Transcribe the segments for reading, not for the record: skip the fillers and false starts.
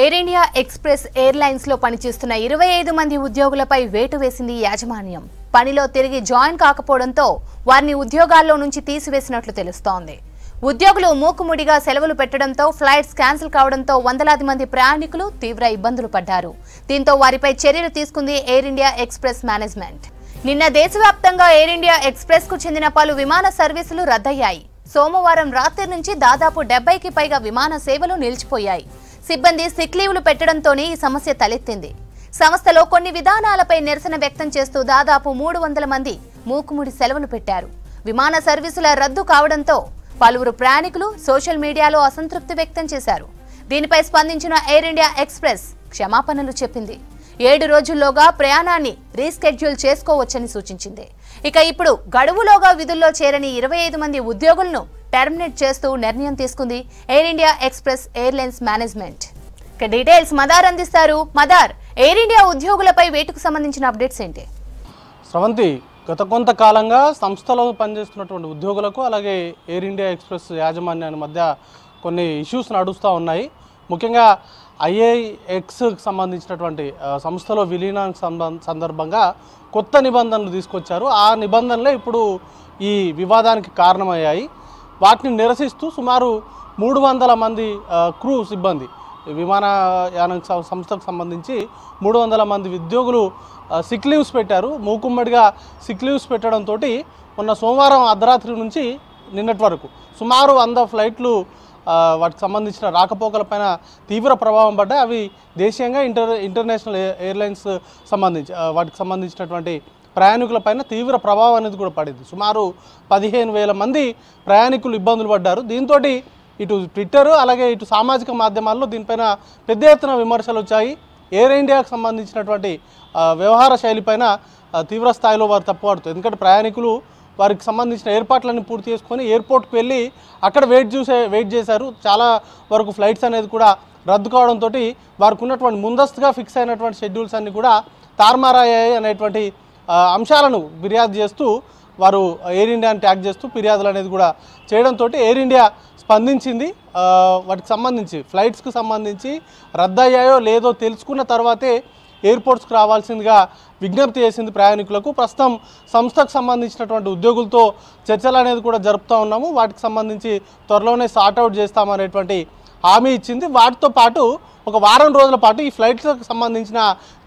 Air India express airlines లో పనిచేస్తున్న 25 మంది ఉద్యోగులపై వేటు వేసింది యాజమాన్యం. పనిలో తిరిగి జాయిన్ కాకపోవడంతో వారిని ఉద్యోగాల్లో నుంచి తీసివేసినట్లు తెలుస్తోంది. ఉద్యోగులు మూకుముడిగా సెలవులు పెట్టడంతో ఫ్లైట్స్ క్యాన్సిల్ కావడంతో వందలాది మంది ప్రయాణికులు తీవ్ర ఇబ్బందులు పడ్డారు. దీంతో వారిపై చర్యలు తీసుకుంది ఎయిర్ ఇండియా ఎక్స్ప్రెస్ మేనేజ్మెంట్. నిన్న దేశవ్యాప్తంగా ఎయిర్ ఇండియా ఎక్స్ప్రెస్ కు చెందిన పలు విమాన సర్వీసులు రద్దయ్యాయి. సోమవారం రాత్రి నుంచి దాదాపు 70కి పైగా విమాన సేవలు నిలిచిపోయాయి. సిబ్బంది సిక్ లీవ్లు పెట్టడంతోనే ఈ సమస్య తలెత్తింది. సంస్థలో కొన్ని విధానాలపై నిరసన వ్యక్తం చేస్తూ దాదాపు 300 మంది మూకుముడి సెలవులు పెట్టారు. విమాన సర్వీసుల రద్దు కావడంతో పలువురు ప్రయాణికులు సోషల్ మీడియాలో అసంతృప్తి వ్యక్తం చేశారు. దీనిపై స్పందించిన ఎయిర్ ఇండియా ఎక్స్ప్రెస్ క్షమాపణలు చెప్పింది. 7 రోజుల్లోగా ప్రయాణాన్ని రీస్కెడ్యూల్ చేసుకోవచ్చని సూచించింది. ఇక ఇప్పుడు గడువులోగా విధుల్లో చేరని 25 మంది ఉద్యోగులను టర్మినేట్ చేస్తూ నిర్ణయం తీసుకుంది air India express airlines management. ఇక డీటెయిల్స్ మదార్ అందిస్తారు. మదార్, ఎయిర్ ఇండియా ఉద్యోగులపై వేటుకు సంబంధించిన అప్డేట్స్ ఏంటి? స్రవంతి, గత కొంతకాలంగా సంస్థలో పనిచేస్తున్నటువంటి ఉద్యోగులకు అలాగే ఎయిర్ ఇండియా ఎక్స్ప్రెస్ యాజమాన్యాన్ని మధ్య కొన్ని ఇష్యూస్ నడుస్తూ ఉన్నాయి. ముఖ్యంగా ఐఏఎక్స్కి సంబంధించినటువంటి సంస్థలో విలీనానికి సందర్భంగా కొత్త నిబంధనలు తీసుకొచ్చారు. ఆ నిబంధనలే ఇప్పుడు ఈ వివాదానికి కారణమయ్యాయి. వాటిని నిరసిస్తూ సుమారు 300 మంది క్రూ సిబ్బంది, విమానయాన సంస్థకు సంబంధించి 300 మంది ఉద్యోగులు సిక్ లీవ్స్ పెట్టారు. మూకుమ్మడిగా సిక్ లీవ్స్ పెట్టడంతో మొన్న సోమవారం అర్ధరాత్రి నుంచి నిన్నటి వరకు సుమారు 100 ఫ్లైట్లు వాటికి సంబంధించిన రాకపోకలపైన తీవ్ర ప్రభావం పడ్డాయి. అవి దేశీయంగా ఇంటర్నేషనల్ ఎయిర్లైన్స్ వాటికి సంబంధించినటువంటి ప్రయాణికులపైన తీవ్ర ప్రభావం అనేది కూడా పడింది. సుమారు 15,000 మంది ప్రయాణికులు ఇబ్బందులు పడ్డారు. దీంతో ఇటు ట్విట్టర్ అలాగే ఇటు సామాజిక మాధ్యమాల్లో దీనిపైన పెద్ద ఎత్తున విమర్శలు వచ్చాయి. ఎయిర్ ఇండియాకు సంబంధించినటువంటి వ్యవహార శైలిపైన తీవ్ర స్థాయిలో వారు తప్పుపడుతుంది. ఎందుకంటే ప్రయాణికులు వారికి సంబంధించిన ఏర్పాట్లన్నీ పూర్తి చేసుకొని ఎయిర్పోర్ట్కి వెళ్ళి అక్కడ వెయిట్ చేశారు. చాలా వరకు ఫ్లైట్స్ అనేది కూడా రద్దు కావడంతో వారికి ఉన్నటువంటి ముందస్తుగా ఫిక్స్ అయినటువంటి షెడ్యూల్స్ అన్నీ కూడా తారుమారయ్యాయి అనేటువంటి అంశాలను ఫిర్యాదు చేస్తూ వారు ఎయిర్ ఇండియాని ట్యాగ్ చేస్తూ ఫిర్యాదులు అనేది కూడా చేయడంతో ఎయిర్ ఇండియా స్పందించింది. వాటికి సంబంధించి ఫ్లైట్స్కి సంబంధించి రద్దయ్యాయో లేదో తెలుసుకున్న తర్వాతే ఎయిర్పోర్ట్స్కి రావాల్సిందిగా విజ్ఞప్తి చేసింది ప్రయాణికులకు. ప్రస్తుతం సంస్థకు సంబంధించినటువంటి ఉద్యోగులతో చర్చలు అనేది కూడా జరుపుతూ ఉన్నాము. వాటికి సంబంధించి త్వరలోనే సార్ట్అవుట్ చేస్తామనేటువంటి హామీ ఇచ్చింది. వాటితో పాటు ఒక వారం రోజుల పాటు ఈ ఫ్లైట్స్కి సంబంధించిన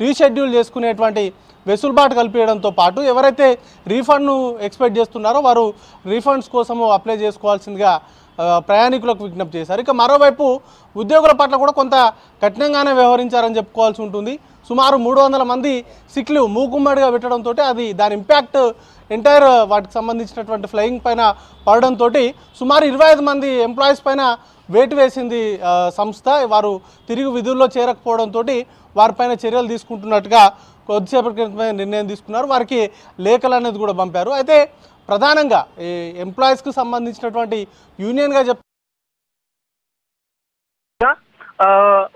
రీషెడ్యూల్ చేసుకునేటువంటి వెసులుబాటు కల్పించడంతో పాటు ఎవరైతే రీఫండ్ను ఎక్స్పెక్ట్ చేస్తున్నారో వారు రీఫండ్స్ కోసము అప్లై చేసుకోవాల్సిందిగా ప్రయాణికులకు విజ్ఞప్తి చేశారు. ఇక మరోవైపు ఉద్యోగుల పట్ల కూడా కొంత కఠినంగానే వ్యవహరించారని చెప్పుకోవాల్సి ఉంటుంది. సుమారు 300 మంది సిక్ లీవ్ మూకుమ్మడిగా పెట్టడంతో దాని ఇంపాక్ట్ ఎంటైర్ వాటికి సంబంధించినటువంటి ఫ్లయింగ్ పైన పడడంతో సుమారు 25 మంది ఎంప్లాయీస్ పైన వేటు వేసింది సంస్థ. వారు తిరిగి విధుల్లో చేరకపోవడంతో వారిపైన చర్యలు తీసుకుంటున్నట్టుగా కొద్దిసేపటి క్రితమే నిర్ణయం తీసుకున్నారు. వారికి లేఖలు అనేది కూడా పంపారు. అయితే ప్రధానంగా ఈ ఎంప్లాయీస్కి సంబంధించినటువంటి యూనియన్గా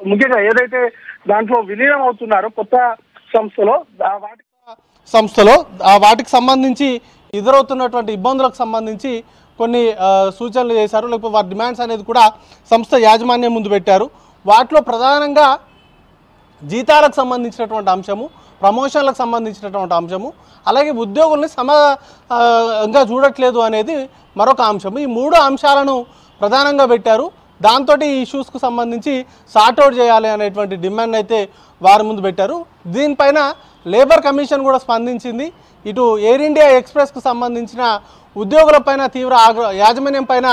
ముఖ్యంగా ఏదైతే దాంట్లో విలీనం అవుతున్నారో కొత్త సంస్థలో వాటికి సంబంధించి ఎదురవుతున్నటువంటి ఇబ్బందులకు సంబంధించి కొన్ని సూచనలు చేశారు. లేకపోతే వారి డిమాండ్స్ అనేది కూడా సంస్థ యాజమాన్యం ముందు పెట్టారు. వాటిలో ప్రధానంగా జీతాలకు సంబంధించినటువంటి అంశము, ప్రమోషన్లకు సంబంధించినటువంటి అంశము, అలాగే ఉద్యోగుల్ని సమగా చూడట్లేదు అనేది మరొక అంశము. ఈ 3 అంశాలను ప్రధానంగా పెట్టారు. దాంతో ఈ ఇష్యూస్కు సంబంధించి సార్ట్అవుట్ చేయాలి అనేటువంటి డిమాండ్ అయితే వారి ముందు పెట్టారు. దీనిపైన లేబర్ కమిషన్ కూడా స్పందించింది. ఇటు ఎయిర్ ఇండియా ఎక్స్ప్రెస్కు సంబంధించిన ఉద్యోగులపైన తీవ్ర యాజమాన్యం పైన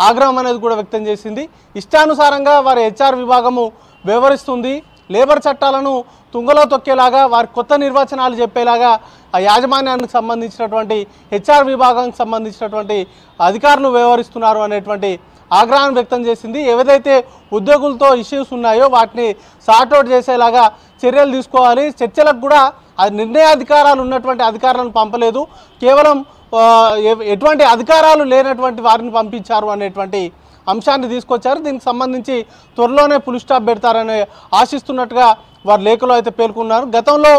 ఆగ్రహం అనేది కూడా వ్యక్తం చేసింది. ఇష్టానుసారంగా వారి హెచ్ఆర్ విభాగము వ్యవహరిస్తుంది. లేబర్ చట్టాలను తుంగలో తొక్కేలాగా వారి కొత్త నిర్వచనాలు చెప్పేలాగా ఆ యాజమాన్యానికి సంబంధించినటువంటి హెచ్ఆర్ విభాగానికి సంబంధించినటువంటి అధికారులు వ్యవహరిస్తున్నారు అనేటువంటి ఆగ్రహాన్ని వ్యక్తం చేసింది. ఏదైతే ఉద్యోగులతో ఇష్యూస్ ఉన్నాయో వాటిని సార్ట్అవుట్ చేసేలాగా చర్యలు తీసుకోవాలి. చర్చలకు కూడా నిర్ణయాధికారాలు ఉన్నటువంటి అధికారులను పంపలేదు, కేవలం ఎటువంటి అధికారాలు లేనటువంటి వారిని పంపించారు అనేటువంటి అంశాన్ని తీసుకొచ్చారు. దీనికి సంబంధించి త్వరలోనే ఫుల్ స్టాప్ పెడతారని ఆశిస్తున్నట్టుగా వారు లేఖలో అయితే పేర్కొన్నారు. గతంలో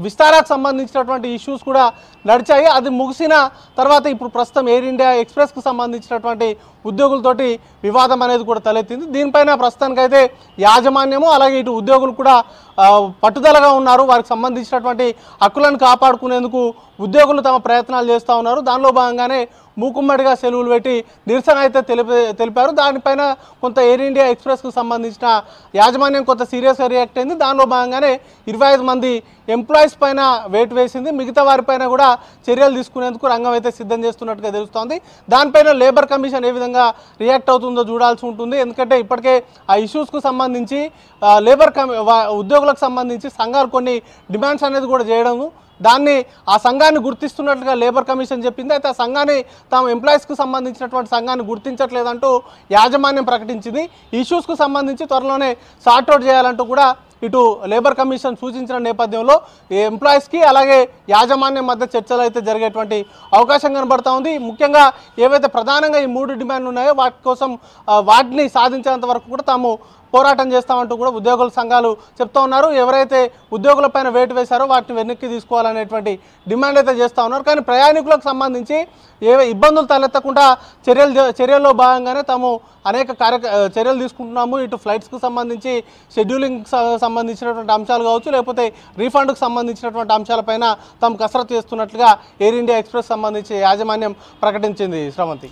విస్తారాకు సంబంధించినటువంటి ఇష్యూస్ కూడా నడిచాయి. అది ముగిసిన తర్వాత ఇప్పుడు ప్రస్తుతం ఎయిర్ ఇండియా ఎక్స్ప్రెస్కు సంబంధించినటువంటి ఉద్యోగులతోటి వివాదం అనేది కూడా తలెత్తింది. దీనిపైన ప్రస్తుతానికైతే యాజమాన్యము అలాగే ఇటు ఉద్యోగులు కూడా పట్టుదలగా ఉన్నారు. వారికి సంబంధించినటువంటి హక్కులను కాపాడుకునేందుకు ఉద్యోగులు తమ ప్రయత్నాలు చేస్తూ ఉన్నారు. దానిలో భాగంగానే మూకుమ్మడిగా సెలవులు పెట్టి నిరసన అయితే తెలిపారు. దానిపైన కొంత ఎయిర్ ఇండియా ఎక్స్ప్రెస్కు సంబంధించిన యాజమాన్యం కొంత సీరియస్గా రియాక్ట్ అయింది. దానిలో భాగంగానే 25 మంది ఎంప్లాయీస్ పైన వేటు వేసింది. మిగతా వారిపైన కూడా చర్యలు తీసుకునేందుకు రంగం అయితే సిద్ధం చేస్తున్నట్టుగా తెలుస్తోంది. దానిపైన లేబర్ కమిషన్ ఏ విధంగా రియాక్ట్ అవుతుందో చూడాల్సి ఉంటుంది. ఎందుకంటే ఇప్పటికే ఆ ఇష్యూస్కు సంబంధించి ఉద్యోగులకు సంబంధించి సంఘాలు కొన్ని డిమాండ్స్ అనేది కూడా చేయడం, దాన్ని ఆ సంఘాన్ని గుర్తిస్తున్నట్లుగా లేబర్ కమిషన్ చెప్పింది. అయితే ఆ సంఘాన్ని తాము ఎంప్లాయీస్కు సంబంధించినటువంటి సంఘాన్ని గుర్తించట్లేదంటూ యాజమాన్యం ప్రకటించింది. ఇష్యూస్కు సంబంధించి త్వరలోనే సార్ట్అవుట్ చేయాలంటూ కూడా ఇటు లేబర్ కమిషన్ సూచించిన నేపథ్యంలో ఎంప్లాయీస్కి అలాగే యాజమాన్యం మధ్య చర్చలు అయితే జరిగేటువంటి అవకాశం కనబడతా ఉంది. ముఖ్యంగా ఏవైతే ప్రధానంగా ఈ 3 డిమాండ్లు ఉన్నాయో వాటి కోసం వాటిని సాధించేంత వరకు కూడా తాము పోరాటం చేస్తామంటూ కూడా ఉద్యోగుల సంఘాలు చెప్తా ఉన్నారు. ఎవరైతే ఉద్యోగులపైన వేటు వేశారో వాటిని వెనక్కి తీసుకోవాలనేటువంటి డిమాండ్ అయితే చేస్తూ ఉన్నారు. కానీ ప్రయాణికులకు సంబంధించి ఇబ్బందులు తలెత్తకుండా చర్యల్లో భాగంగానే తాము అనేక చర్యలు తీసుకుంటున్నాము. ఇటు ఫ్లైట్స్కు సంబంధించి షెడ్యూలింగ్ సంబంధించినటువంటి అంశాలు కావచ్చు, లేకపోతే రీఫండ్కు సంబంధించినటువంటి అంశాలపైన తాము కసరత్తు చేస్తున్నట్లుగా ఎయిర్ ఇండియా ఎక్స్ప్రెస్ సంబంధించి యాజమాన్యం ప్రకటించింది. శ్రవంతి.